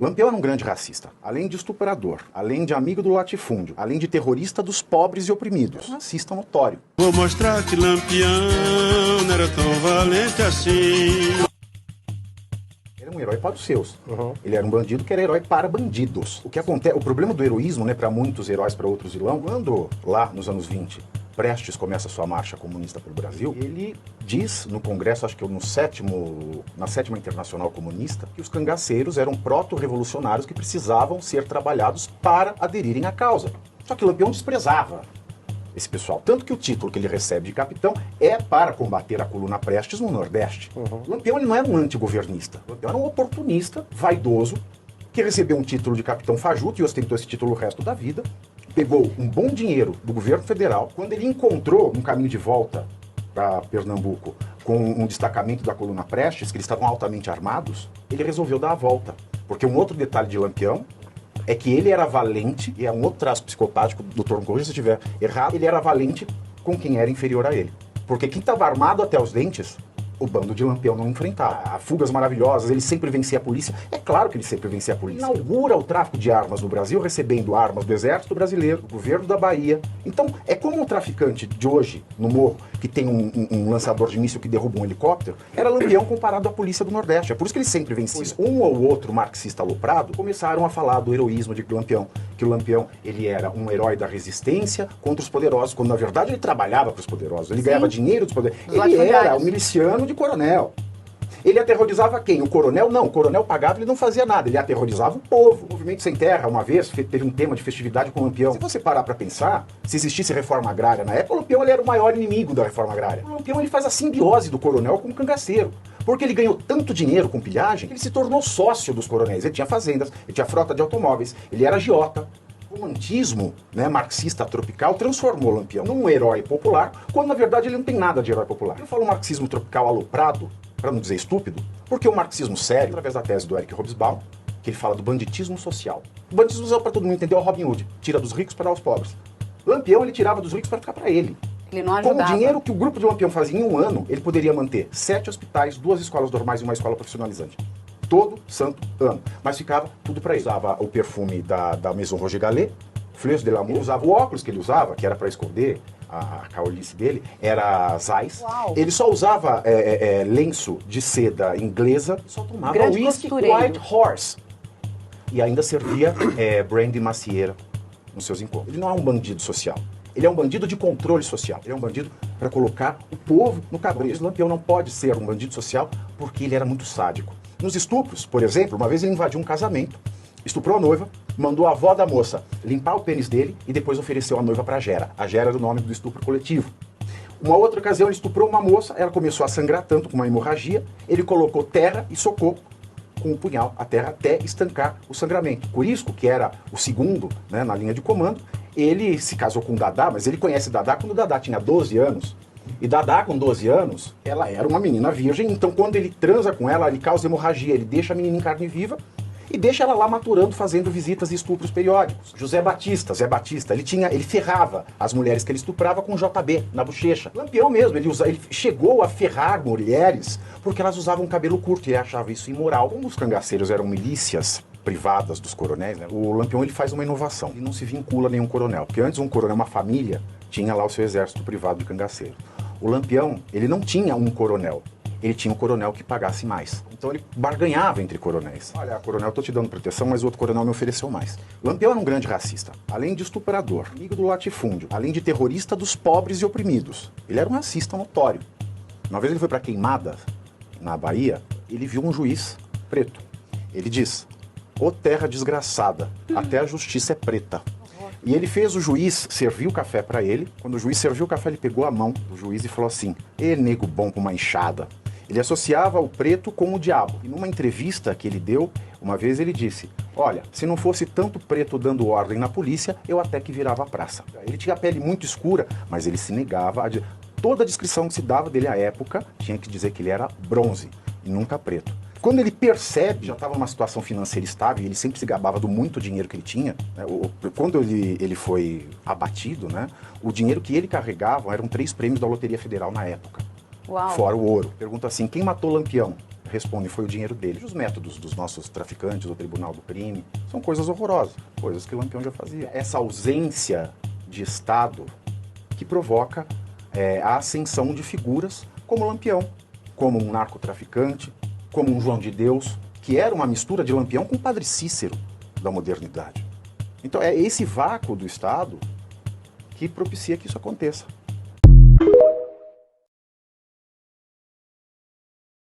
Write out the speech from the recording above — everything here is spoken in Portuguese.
Lampião era um grande racista, além de estuprador, além de amigo do latifúndio, além de terrorista dos pobres e oprimidos. Um racista notório. Vou mostrar que Lampião não era tão valente assim. Era um herói para os seus. Ele era um bandido que era herói para bandidos. O que acontece, o problema do heroísmo, né, para muitos heróis, para outros vilão, quando lá nos anos 20, Prestes começa sua marcha comunista pelo Brasil, ele diz no Congresso, acho que na sétima Internacional Comunista, que os cangaceiros eram proto-revolucionários que precisavam ser trabalhados para aderirem à causa. Só que Lampião desprezava esse pessoal. Tanto que o título que ele recebe de capitão é para combater a coluna Prestes no Nordeste. Lampião ele não era um antigovernista. Lampião era um oportunista, vaidoso, que recebeu um título de capitão fajuto e ostentou esse título o resto da vida. Pegou um bom dinheiro do governo federal. Quando ele encontrou um caminho de volta para Pernambuco com um destacamento da coluna Prestes, que eles estavam altamente armados, ele resolveu dar a volta. Porque um outro detalhe de Lampião é que ele era valente, e é um outro traço psicopático, doutor, me corrija se eu estiver errado, ele era valente com quem era inferior a ele. Porque quem estava armado até os dentes, o bando de Lampião não enfrentava. Fugas maravilhosas, ele sempre vencia a polícia. É claro que ele sempre vencia a polícia. Ele inaugura o tráfico de armas no Brasil, recebendo armas do Exército Brasileiro, do governo da Bahia. Então, é como um traficante de hoje, no morro, que tem um lançador de míssil que derruba um helicóptero, era Lampião comparado à polícia do Nordeste. É por isso que ele sempre vencia. Um ou outro marxista aloprado começaram a falar do heroísmo de Lampião, que o Lampião ele era um herói da resistência contra os poderosos, quando na verdade ele trabalhava para os poderosos, ele ganhava dinheiro dos poderosos. Ele era um miliciano de coronel. Ele aterrorizava quem? O coronel? Não, o coronel pagava, ele não fazia nada, ele aterrorizava o povo. O Movimento Sem Terra, uma vez, teve um tema de festividade com o Lampião. Se você parar para pensar, se existisse reforma agrária na época, o Lampião ele era o maior inimigo da reforma agrária. O Lampião ele faz a simbiose do coronel com o cangaceiro. Porque ele ganhou tanto dinheiro com pilhagem que ele se tornou sócio dos coronéis. Ele tinha fazendas, ele tinha frota de automóveis, ele era agiota. O romantismo, né, marxista tropical transformou o Lampião num herói popular, quando na verdade ele não tem nada de herói popular. Eu falo marxismo tropical aloprado, para não dizer estúpido, porque o marxismo sério, através da tese do Eric Hobsbawm, que ele fala do banditismo social. O banditismo social, para todo mundo entender, é o Robin Hood. Tira dos ricos para dar aos pobres. Lampião, ele tirava dos ricos para ficar para ele. Ele não ajudava. Com o dinheiro que o grupo de Lampião fazia em um ano, ele poderia manter 7 hospitais, 2 escolas normais e uma escola profissionalizante. Todo santo ano. Mas ficava tudo para ele. Usava o perfume da Maison Roger Gallet, Fleurs de l'Amour, usava o óculos que ele usava, que era para esconder a caulice dele, era Zeiss. Uau. Ele só usava lenço de seda inglesa, só tomava whisky White Horse. E ainda servia brandy macieira nos seus encontros. Ele não é um bandido social. Ele é um bandido de controle social. Ele é um bandido para colocar o povo no cabresto. O Lampião não pode ser um bandido social porque ele era muito sádico. Nos estupros, por exemplo, uma vez ele invadiu um casamento, estuprou a noiva, mandou a avó da moça limpar o pênis dele e depois ofereceu a noiva para Gera. A Gera era o nome do estupro coletivo. Uma outra ocasião ele estuprou uma moça, ela começou a sangrar tanto com uma hemorragia, ele colocou terra e socou com o punhal a terra até estancar o sangramento. Curisco, que era o segundo, né, na linha de comando, ele se casou com Dadá, mas ele conhece Dadá quando Dadá tinha 12 anos. E Dadá, com 12 anos, ela era uma menina virgem, então quando ele transa com ela, ele causa hemorragia, ele deixa a menina em carne viva e deixa ela lá maturando, fazendo visitas e estupros periódicos. Zé Batista, ele ferrava as mulheres que ele estuprava com JB na bochecha. Lampião mesmo, ele chegou a ferrar mulheres porque elas usavam cabelo curto e ele achava isso imoral. Como os cangaceiros eram milícias privadas dos coronéis, né, o Lampião ele faz uma inovação. Ele não se vincula a nenhum coronel, porque antes um coronel, uma família, tinha lá o seu exército privado de cangaceiros. O Lampião, ele não tinha um coronel. Ele tinha um coronel que pagasse mais. Então ele barganhava entre coronéis. Olha, coronel, eu tô te dando proteção, mas o outro coronel me ofereceu mais. Lampião era um grande racista. Além de estuprador, amigo do latifúndio, além de terrorista dos pobres e oprimidos. Ele era um racista notório. Uma vez ele foi para Queimada, na Bahia, ele viu um juiz preto. Ele diz: "Ô terra desgraçada, até a justiça é preta." E ele fez o juiz servir o café para ele. Quando o juiz serviu o café, ele pegou a mão do juiz e falou assim: "Ê, nego bom com uma enxada." Ele associava o preto com o diabo. E numa entrevista que ele deu, uma vez ele disse: "Olha, se não fosse tanto preto dando ordem na polícia, eu até que virava a praça." Ele tinha a pele muito escura, mas ele se negava a... Toda a descrição que se dava dele à época tinha que dizer que ele era bronze e nunca preto. Quando ele percebe, já estava numa situação financeira estável, e ele sempre se gabava do muito dinheiro que ele tinha, né, quando ele foi abatido, né, o dinheiro que ele carregava eram 3 prêmios da Loteria Federal na época. Uau. Fora o ouro. Pergunta assim: quem matou Lampião? respondem foi o dinheiro deles. Os métodos dos nossos traficantes, do Tribunal do Crime, são coisas horrorosas, coisas que o Lampião já fazia. Essa ausência de Estado que provoca a ascensão de figuras como o Lampião, como um narcotraficante, como um João de Deus, que era uma mistura de Lampião com o Padre Cícero da modernidade. Então é esse vácuo do Estado que propicia que isso aconteça.